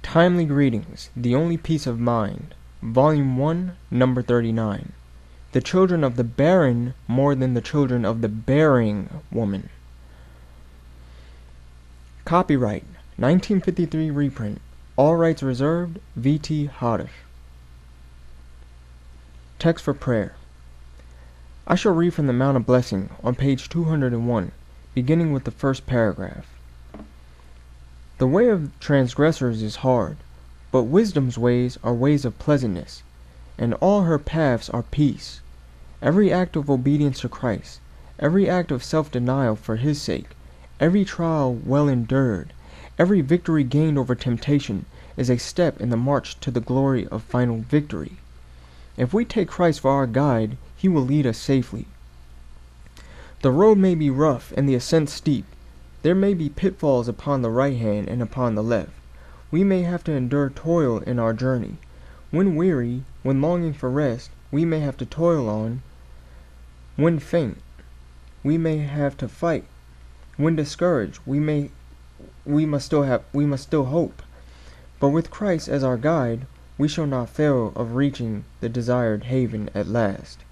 Timely Greetings, The Only Peace of Mind, Volume 1, Number 39. The Children of the Barren More Than the Children of the Bearing Woman. Copyright 1953 reprint. All rights reserved. V.T. Hadish. Text for prayer. I shall read from the Mount of Blessing on page 201, beginning with the first paragraph. The way of transgressors is hard, but wisdom's ways are ways of pleasantness, and all her paths are peace. Every act of obedience to Christ, every act of self-denial for his sake, every trial well endured, every victory gained over temptation is a step in the march to the glory of final victory. If we take Christ for our guide, he will lead us safely. The road may be rough and the ascent steep. There may be pitfalls upon the right hand and upon the left. We may have to endure toil in our journey. When weary, when longing for rest, we may have to toil on. When faint, we may have to fight. When discouraged, we must still hope. But with Christ as our guide, we shall not fail of reaching the desired haven at last.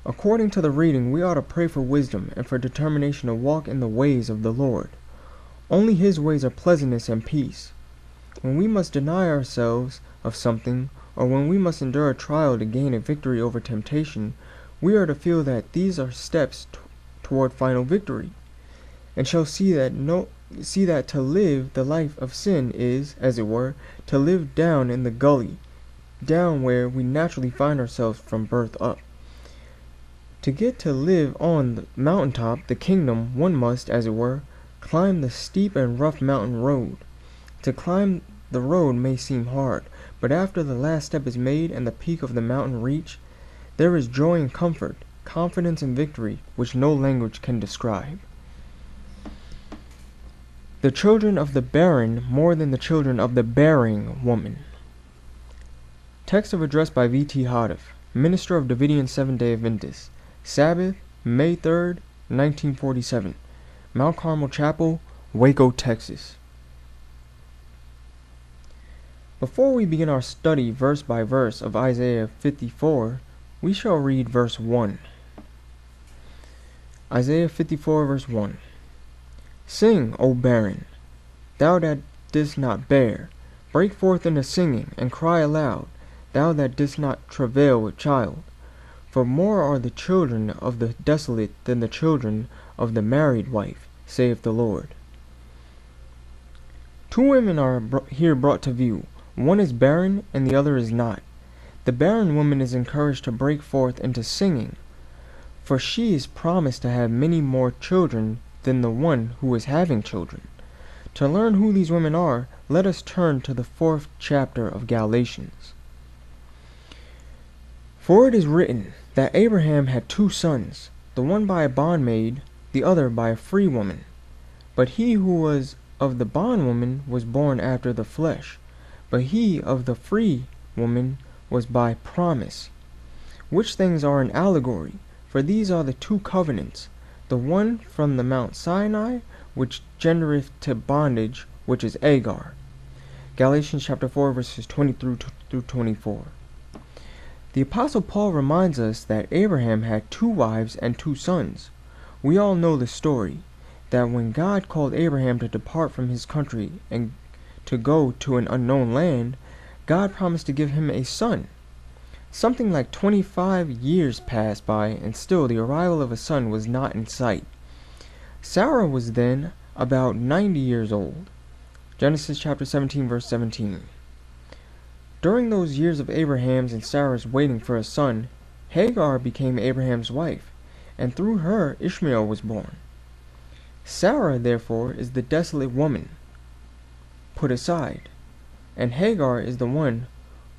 According to the reading, we ought to pray for wisdom and for determination to walk in the ways of the Lord. Only his ways are pleasantness and peace. When we must deny ourselves of something, or when we must endure a trial to gain a victory over temptation, we are to feel that these are steps toward final victory, and shall see that to live the life of sin is, as it were, to live down in the gully, down where we naturally find ourselves from birth up. To get to live on the mountaintop, the kingdom, one must, as it were, climb the steep and rough mountain road. To climb the road may seem hard, but after the last step is made and the peak of the mountain reached, there is joy and comfort, confidence and victory, which no language can describe. The children of the barren more than the children of the bearing woman. Text of address by V.T. Hadish, minister of Davidian Seventh-day Adventist. Sabbath, May 3rd, 1947. Mount Carmel Chapel, Waco, Texas. Before we begin our study verse by verse of Isaiah 54, we shall read verse 1. Isaiah 54, verse 1. Sing, O barren, thou that didst not bear. Break forth into singing, and cry aloud, thou that didst not travail with child. For more are the children of the desolate than the children of the married wife, saith the Lord. Two women are here brought to view. One is barren, and the other is not. The barren woman is encouraged to break forth into singing, for she is promised to have many more children than the one who is having children. To learn who these women are, let us turn to the 4th chapter of Galatians. For it is written that Abraham had 2 sons, the one by a bondmaid, the other by a free woman. But he who was of the bondwoman was born after the flesh, but he of the free woman was by promise. Which things are an allegory, for these are the 2 covenants, the one from the Mount Sinai, which gendereth to bondage, which is Agar. Galatians chapter 4, verses 20 through 24. The Apostle Paul reminds us that Abraham had 2 wives and 2 sons. We all know the story, that when God called Abraham to depart from his country and to go to an unknown land, God promised to give him a son. Something like 25 years passed by, and still the arrival of a son was not in sight. Sarah was then about 90 years old. Genesis chapter 17, verse 17. During those years of Abraham's and Sarah's waiting for a son, Hagar became Abraham's wife, and through her Ishmael was born. Sarah, therefore, is the desolate woman put aside, and Hagar is the one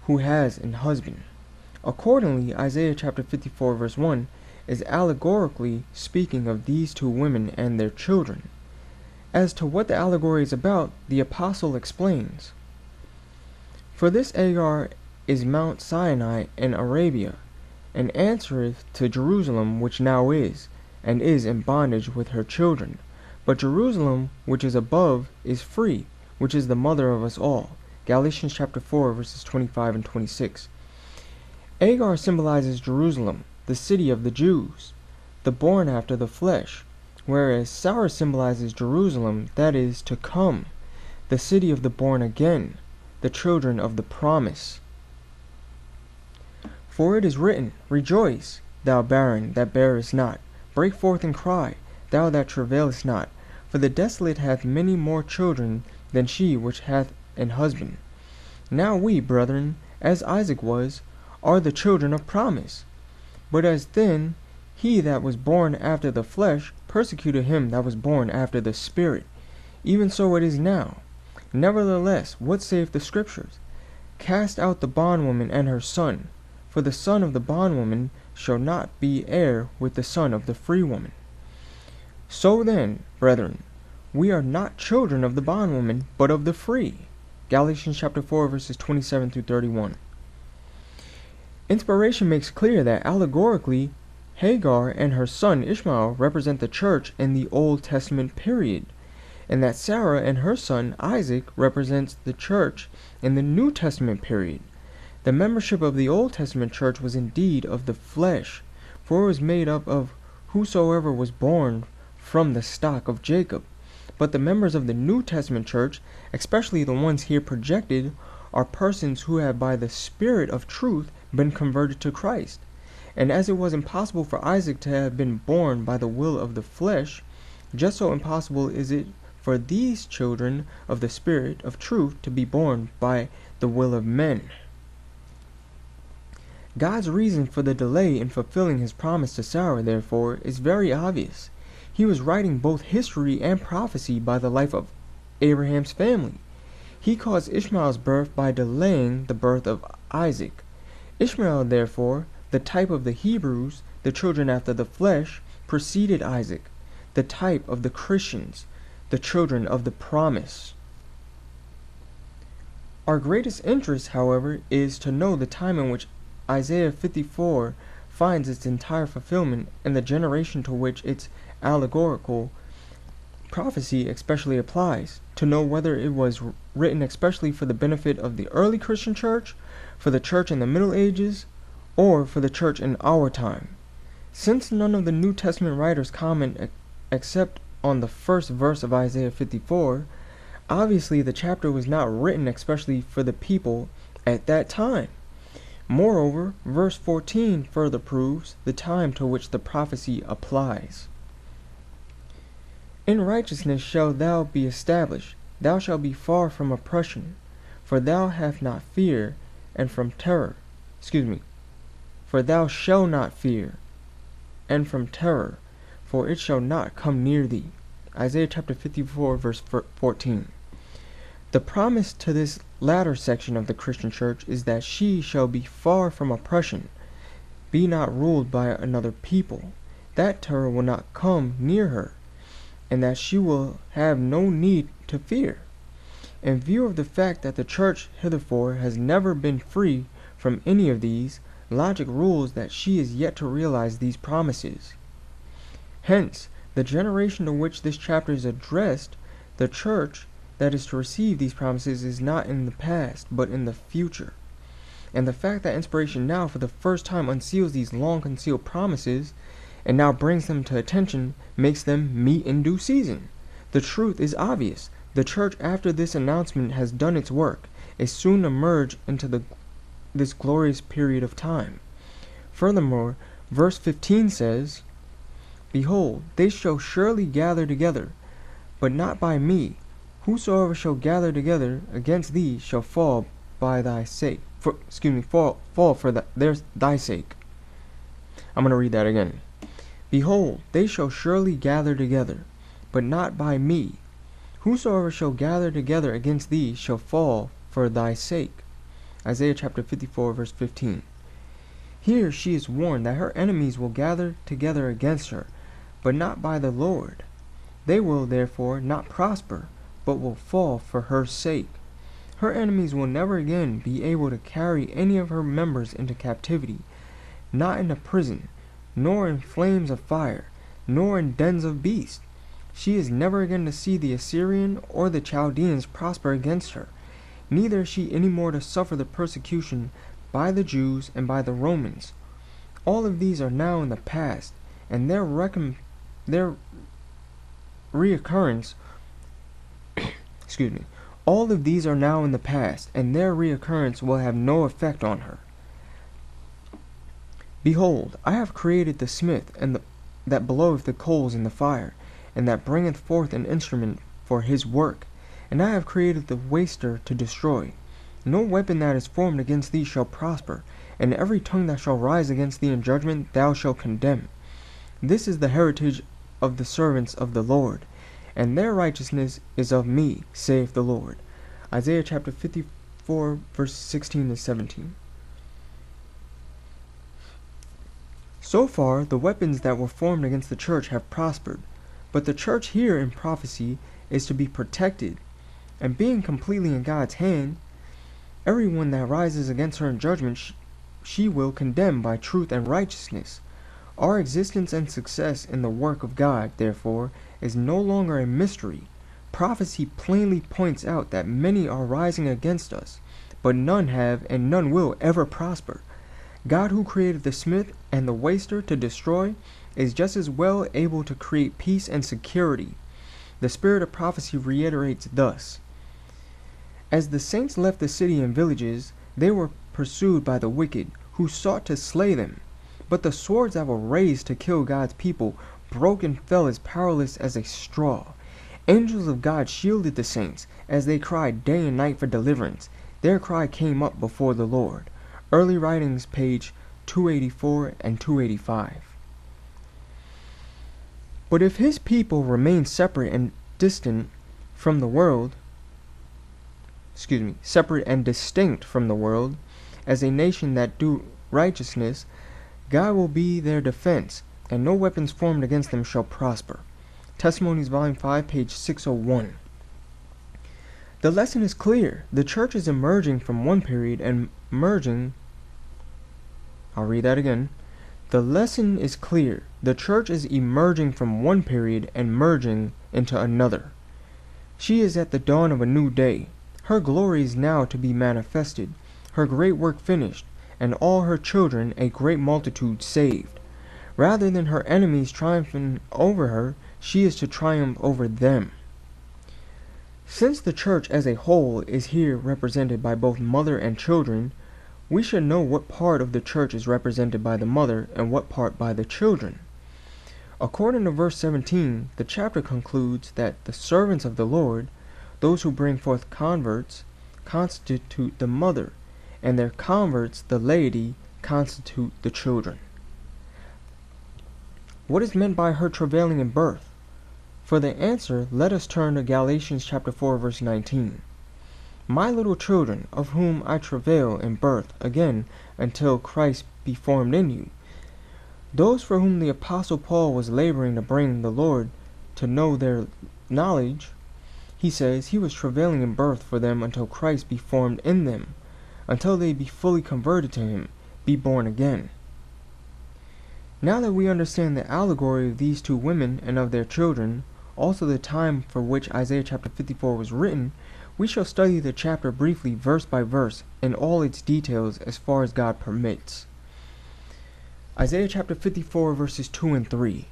who has an husband. Accordingly, Isaiah chapter 54, verse 1 is allegorically speaking of these 2 women and their children. As to what the allegory is about, the apostle explains. For this Agar is Mount Sinai in Arabia, and answereth to Jerusalem which now is, and is in bondage with her children. But Jerusalem which is above is free, which is the mother of us all. Galatians chapter 4, verses 25 and 26. Agar symbolizes Jerusalem, the city of the Jews, the born after the flesh, whereas Sarah symbolizes Jerusalem, that is, to come, the city of the born again, the children of the promise. For it is written, Rejoice, thou barren that bearest not, break forth and cry, thou that travailest not, for the desolate hath many more children than she which hath an husband. Now we, brethren, as Isaac was, are the children of promise. But as then he that was born after the flesh persecuted him that was born after the Spirit, even so it is now. Nevertheless, what saith the Scriptures? Cast out the bondwoman and her son, for the son of the bondwoman shall not be heir with the son of the free woman. So then, brethren, we are not children of the bondwoman, but of the free. Galatians chapter 4, verses 27 through 31. Inspiration makes clear that allegorically, Hagar and her son Ishmael represent the church in the Old Testament period, and that Sarah and her son Isaac represents the church in the New Testament period. The membership of the Old Testament church was indeed of the flesh, for it was made up of whosoever was born from the stock of Jacob. But the members of the New Testament church, especially the ones here projected, are persons who have by the Spirit of truth been converted to Christ. And as it was impossible for Isaac to have been born by the will of the flesh, just so impossible is it for these children of the Spirit of truth to be born by the will of men. God's reason for the delay in fulfilling his promise to Sarah, therefore, is very obvious. He was writing both history and prophecy by the life of Abraham's family. He caused Ishmael's birth by delaying the birth of Isaac. Ishmael, therefore, the type of the Hebrews, the children after the flesh, preceded Isaac, the type of the Christians, the children of the promise. Our greatest interest, however, is to know the time in which Isaiah 54 finds its entire fulfillment and the generation to which its allegorical prophecy especially applies, to know whether it was written especially for the benefit of the early Christian church, for the church in the Middle Ages, or for the church in our time. Since none of the New Testament writers comment except on the first verse of Isaiah 54, obviously the chapter was not written especially for the people at that time. Moreover, verse 14 further proves the time to which the prophecy applies. In righteousness shalt thou be established, thou shalt be far from oppression, for thou hast not fear, and from terror. For thou shalt not fear, and from terror, for it shall not come near thee. Isaiah chapter 54, verse 14. The promise to this latter section of the Christian church is that she shall be far from oppression, be not ruled by another people, that terror will not come near her, and that she will have no need to fear. In view of the fact that the church hitherto has never been free from any of these, logic rules that she is yet to realize these promises. Hence, the generation to which this chapter is addressed, the church that is to receive these promises, is not in the past, but in the future. And the fact that inspiration now for the first time unseals these long-concealed promises, and now brings them to attention, makes them meet in due season. The truth is obvious. The church, after this announcement has done its work, is soon to merge into this glorious period of time. Furthermore, verse 15 says, Behold, they shall surely gather together, but not by me. Whosoever shall gather together against thee shall fall by thy sake. Fall for thy sake. I'm going to read that again. Behold, they shall surely gather together, but not by me. Whosoever shall gather together against thee shall fall for thy sake. Isaiah chapter 54, verse 15. Here she is warned that her enemies will gather together against her, but not by the Lord. They will therefore not prosper, but will fall for her sake. Her enemies will never again be able to carry any of her members into captivity, not into prison, nor in flames of fire, nor in dens of beasts. She is never again to see the Assyrian or the Chaldeans prosper against her, neither is she any more to suffer the persecution by the Jews and by the Romans. All of these are now in the past, and their reoccurrence all of these are now in the past, and their reoccurrence will have no effect on her. Behold, I have created the smith, that bloweth the coals in the fire, and that bringeth forth an instrument for his work. And I have created the waster to destroy. No weapon that is formed against thee shall prosper, and every tongue that shall rise against thee in judgment thou shalt condemn. This is the heritage of the servants of the Lord, and their righteousness is of me, saith the Lord. Isaiah chapter 54, verses 16 and 17. So far, the weapons that were formed against the church have prospered, but the church here in prophecy is to be protected, and being completely in God's hand, everyone that rises against her in judgment she will condemn by truth and righteousness. Our existence and success in the work of God, therefore, is no longer a mystery. Prophecy plainly points out that many are rising against us, but none have and none will ever prosper. God, who created the smith and the waster to destroy, is just as well able to create peace and security. The spirit of prophecy reiterates thus: As the saints left the city and villages, they were pursued by the wicked, who sought to slay them. But the swords that were raised to kill God's people broke and fell as powerless as a straw. Angels of God shielded the saints as they cried day and night for deliverance. Their cry came up before the Lord. Early Writings, page 284 and 285. But if his people remain separate and distant from the world, separate and distinct from the world, as a nation that do righteousness, God will be their defense, and no weapons formed against them shall prosper. Testimonies, volume 5, page 601. The lesson is clear. The church is emerging from one period and merging. I'll read that again. The lesson is clear. The church is emerging from one period and merging into another. She is at the dawn of a new day. Her glory is now to be manifested, her great work finished, and all her children, a great multitude, saved. Rather than her enemies triumphing over her, she is to triumph over them. Since the church as a whole is here represented by both mother and children, we should know what part of the church is represented by the mother and what part by the children. According to verse 17, the chapter concludes that the servants of the Lord, those who bring forth converts, constitute the mother, and their converts, the laity, constitute the children. What is meant by her travailing in birth? For the answer, let us turn to Galatians chapter 4, verse 19. My little children, of whom I travail in birth again until Christ be formed in you. Those for whom the Apostle Paul was laboring to bring the Lord to know their knowledge, he says he was travailing in birth for them until Christ be formed in them, until they be fully converted to him, be born again. Now that we understand the allegory of these two women and of their children, also the time for which Isaiah chapter 54 was written, we shall study the chapter briefly verse by verse in all its details as far as God permits. Isaiah chapter 54 verses 2 and 3.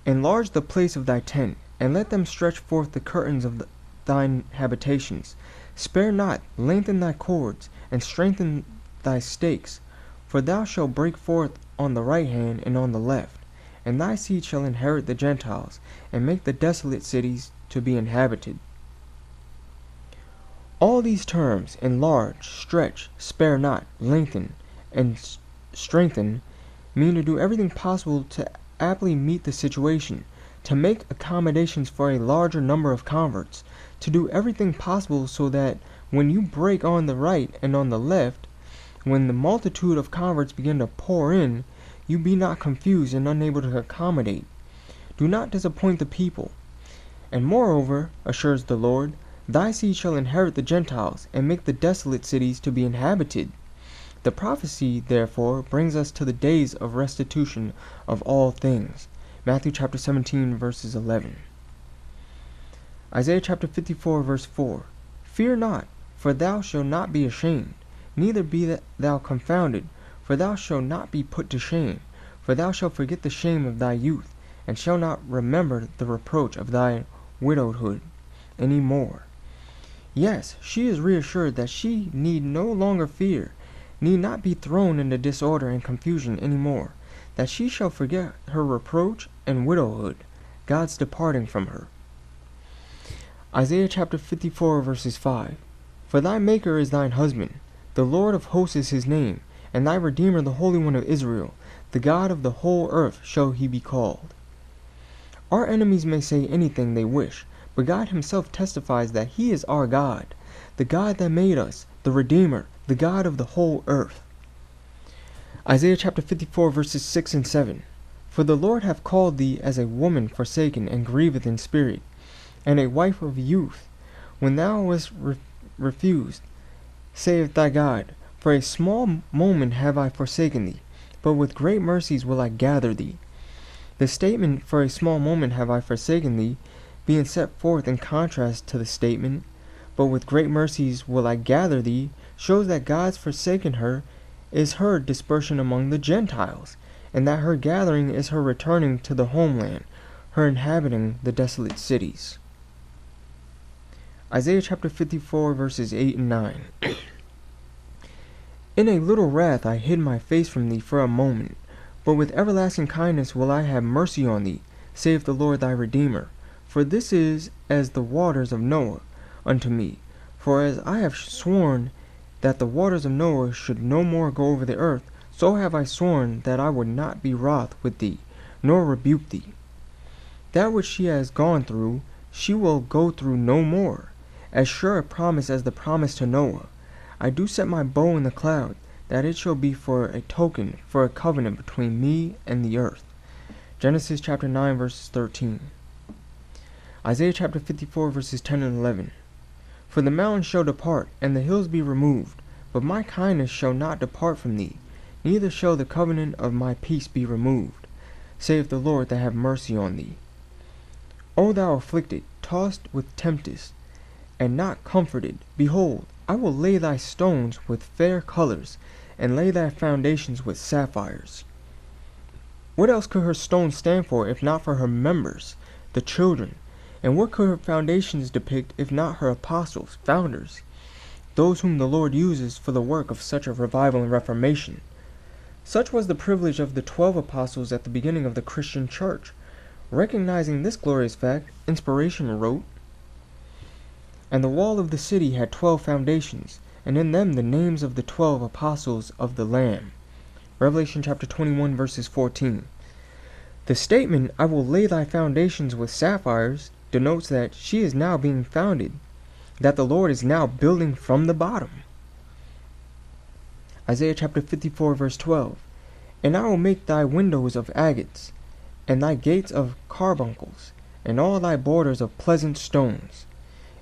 Enlarge the place of thy tent, and let them stretch forth the curtains of thine habitations. Spare not, lengthen thy cords, and strengthen thy stakes. For thou shalt break forth on the right hand and on the left, and thy seed shall inherit the Gentiles, and make the desolate cities to be inhabited. All these terms, enlarge, stretch, spare not, lengthen, and strengthen, mean to do everything possible to aptly meet the situation, to make accommodations for a larger number of converts, to do everything possible so that when you break on the right and on the left, when the multitude of converts begin to pour in, you be not confused and unable to accommodate. Do not disappoint the people. And moreover, assures the Lord, thy seed shall inherit the Gentiles, and make the desolate cities to be inhabited. The prophecy, therefore, brings us to the days of restitution of all things, Matthew chapter 17, verses 11. Isaiah chapter 54, verse 4. Fear not, for thou shalt not be ashamed, neither be thou confounded, for thou shalt not be put to shame. For thou shalt forget the shame of thy youth, and shalt not remember the reproach of thy widowhood any more. Yes, she is reassured that she need no longer fear, need not be thrown into disorder and confusion any more, that she shall forget her reproach and widowhood, God's departing from her. Isaiah chapter 54, verses 5. For thy Maker is thine husband, the Lord of hosts is his name, and thy Redeemer the Holy One of Israel, the God of the whole earth shall he be called. Our enemies may say anything they wish, but God himself testifies that he is our God, the God that made us, the Redeemer, the God of the whole earth. Isaiah chapter 54, verses 6 and 7. For the Lord hath called thee as a woman forsaken and grieved in spirit, and a wife of youth, when thou wast refused, saith thy God. For a small moment have I forsaken thee, but with great mercies will I gather thee. The statement, for a small moment have I forsaken thee, being set forth in contrast to the statement, but with great mercies will I gather thee, shows that God's forsaken her is her dispersion among the Gentiles, and that her gathering is her returning to the homeland, her inhabiting the desolate cities. Isaiah chapter 54, verses 8 and 9. In a little wrath I hid my face from thee for a moment, but with everlasting kindness will I have mercy on thee, saith the Lord thy Redeemer. For this is as the waters of Noah unto me. For as I have sworn that the waters of Noah should no more go over the earth, so have I sworn that I would not be wroth with thee, nor rebuke thee. That which she has gone through, she will go through no more. As sure a promise as the promise to Noah. I do set my bow in the cloud, that it shall be for a token, for a covenant between me and the earth. Genesis chapter 9, verses 13. Isaiah chapter 54, verses 10 and 11. For the mountains shall depart, and the hills be removed, but my kindness shall not depart from thee, neither shall the covenant of my peace be removed, saith the Lord that have mercy on thee. O thou afflicted, tossed with tempest, and not comforted, behold, I will lay thy stones with fair colors, and lay thy foundations with sapphires. What else could her stones stand for, if not for her members, the children? And what could her foundations depict, if not her apostles, founders, those whom the Lord uses for the work of such a revival and reformation? Such was the privilege of the 12 apostles at the beginning of the Christian church. Recognizing this glorious fact, Inspiration wrote, And the wall of the city had 12 foundations, and in them the names of the 12 apostles of the Lamb. Revelation chapter 21, verses 14. The statement, I will lay thy foundations with sapphires, denotes that she is now being founded, that the Lord is now building from the bottom. Isaiah chapter 54, verse 12. And I will make thy windows of agates, and thy gates of carbuncles, and all thy borders of pleasant stones.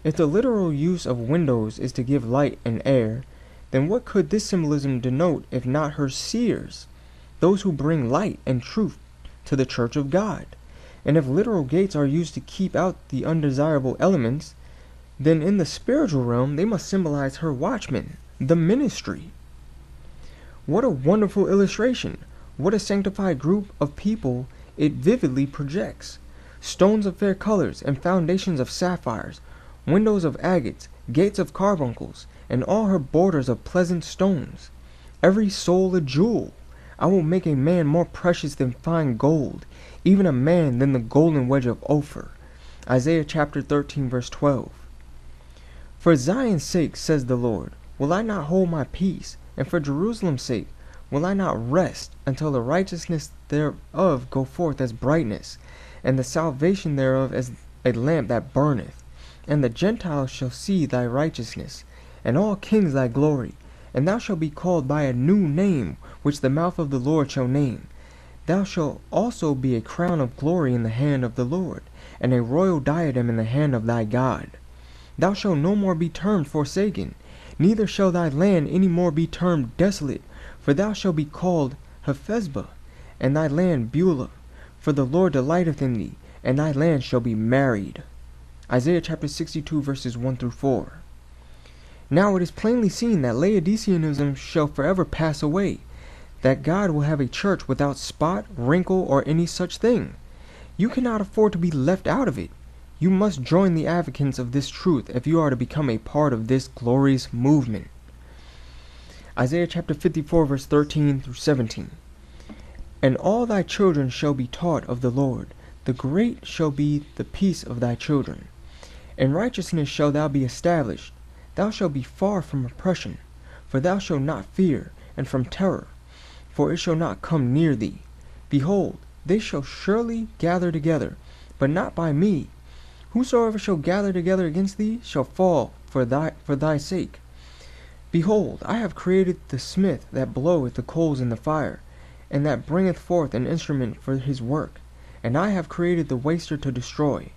If the literal use of windows is to give light and air, then what could this symbolism denote if not her seers, those who bring light and truth to the church of God? And if literal gates are used to keep out the undesirable elements, then in the spiritual realm they must symbolize her watchmen, the ministry. What a wonderful illustration! What a sanctified group of people it vividly projects. Stones of fair colors and foundations of sapphires, windows of agates, gates of carbuncles, and all her borders of pleasant stones. Every soul a jewel. I will make a man more precious than fine gold, even a man than the golden wedge of Ophir. Isaiah chapter 13, verse 12. For Zion's sake, says the Lord, will I not hold my peace, and for Jerusalem's sake will I not rest, until the righteousness thereof go forth as brightness, and the salvation thereof as a lamp that burneth. And the Gentiles shall see thy righteousness, and all kings thy glory. And thou shalt be called by a new name, which the mouth of the Lord shall name. Thou shalt also be a crown of glory in the hand of the Lord, and a royal diadem in the hand of thy God. Thou shalt no more be termed forsaken, neither shall thy land any more be termed desolate, for thou shalt be called Hephzibah, and thy land Beulah. for the Lord delighteth in thee, and thy land shall be married. Isaiah chapter 62 verses 1 through 4. Now it is plainly seen that Laodiceanism shall forever pass away, that God will have a church without spot, wrinkle, or any such thing. You cannot afford to be left out of it. You must join the advocates of this truth if you are to become a part of this glorious movement. Isaiah chapter 54 verse 13 through 17. And all thy children shall be taught of the Lord. The great shall be the peace of thy children. In righteousness shalt thou be established. Thou shalt be far from oppression, for thou shalt not fear, and from terror, for it shall not come near thee. Behold, they shall surely gather together, but not by me. Whosoever shall gather together against thee shall fall for thy sake. Behold, I have created the smith that bloweth the coals in the fire, and that bringeth forth an instrument for his work. And I have created the waster to destroy.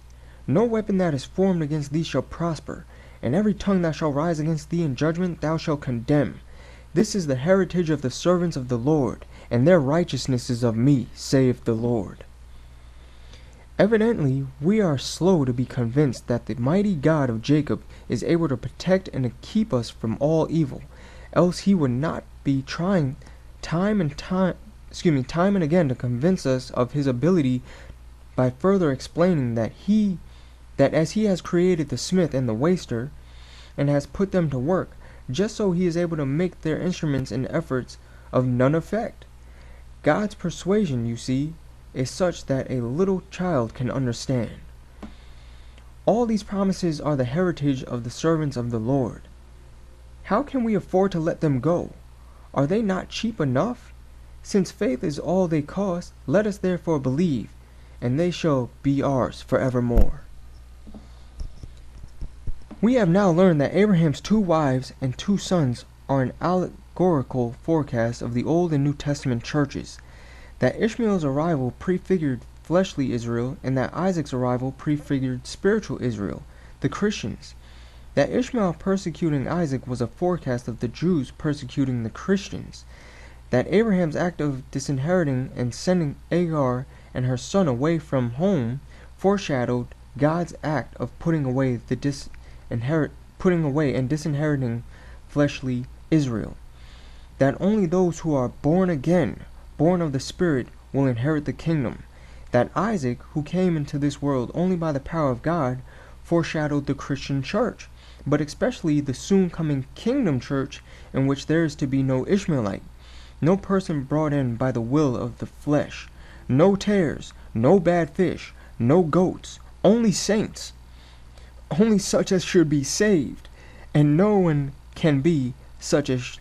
No weapon that is formed against thee shall prosper, and every tongue that shall rise against thee in judgment thou shalt condemn. This is the heritage of the servants of the Lord, and their righteousness is of me, saith the Lord. Evidently, we are slow to be convinced that the mighty God of Jacob is able to protect and to keep us from all evil, else he would not be trying time and again to convince us of his ability by further explaining that as he has created the smith and the waster and has put them to work, just so he is able to make their instruments and efforts of none effect. God's persuasion, you see, is such that a little child can understand. All these promises are the heritage of the servants of the Lord. How can we afford to let them go? Are they not cheap enough? Since faith is all they cost, let us therefore believe, and they shall be ours forevermore. We have now learned that Abraham's 2 wives and 2 sons are an allegorical forecast of the Old and New Testament churches, that Ishmael's arrival prefigured fleshly Israel, and that Isaac's arrival prefigured spiritual Israel, the Christians. That Ishmael persecuting Isaac was a forecast of the Jews persecuting the Christians. That Abraham's act of disinheriting and sending Agar and her son away from home foreshadowed God's act of putting away and disinheriting fleshly Israel. That only those who are born again, born of the Spirit, will inherit the kingdom. That Isaac, who came into this world only by the power of God, foreshadowed the Christian church, but especially the soon coming kingdom church, in which there is to be no Ishmaelite, no person brought in by the will of the flesh, no tares, no bad fish, no goats, only saints, only such as should be saved, and no one can be such as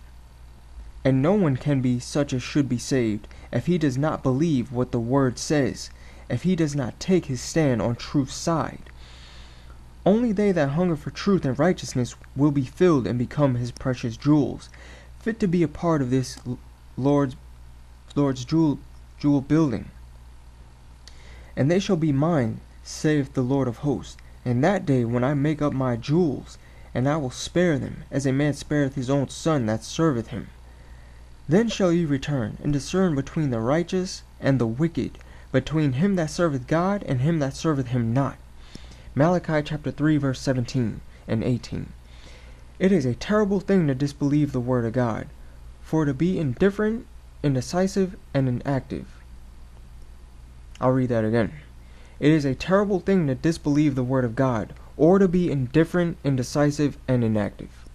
should be saved if he does not believe what the word says, if he does not take his stand on truth's side. Only they that hunger for truth and righteousness will be filled and become his precious jewels, fit to be a part of this Lord's jewel building. And they shall be mine, saith the Lord of hosts, in that day when I make up my jewels, and I will spare them, as a man spareth his own son that serveth him. Then shall ye return, and discern between the righteous and the wicked, between him that serveth God and him that serveth him not. Malachi chapter 3 verse 17 and 18. It is a terrible thing to disbelieve the word of God, for to be indifferent, indecisive, and inactive. I'll read that again. It is a terrible thing to disbelieve the word of God, or to be indifferent, indecisive, and inactive.